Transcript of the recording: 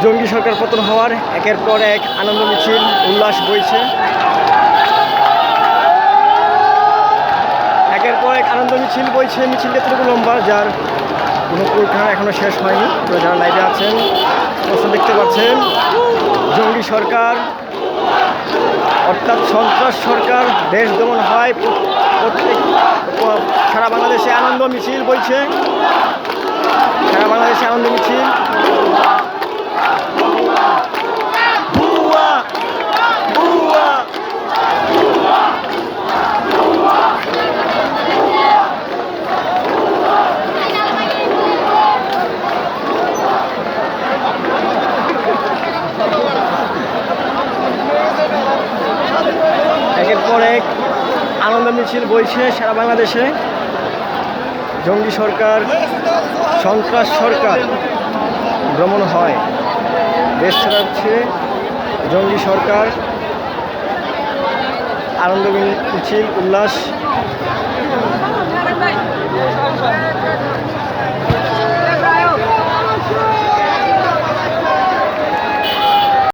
জঙ্গি সরকার পতন হওয়ার একের পর এক আনন্দ মিছিল উল্লাস বইছে। একের পর এক আনন্দ মিছিল বইছে। মিছিল যতটুকু লম্বা, যার কোনো পরীক্ষা এখনো শেষ হয়নি। তো যারা লাইভে আছেন প্রশ্ন দেখতে পাচ্ছেন, জঙ্গি সরকার অর্থাৎ সন্ত্রাস সরকার দেশ দমন হয়। প্রত্যেক সারা বাংলাদেশে আনন্দ মিছিল বইছে। সারা বাংলাদেশে আনন্দ মিছিল। একের পর এক আনন্দ মিছিল বইছে সারা বাংলাদেশে। জঙ্গি সরকার সন্ত্রাস সরকার ভ্রমণ হয়, দেশ ছাড়াচ্ছে জঙ্গি সরকার। আনন্দ মিছিল উল্লাস।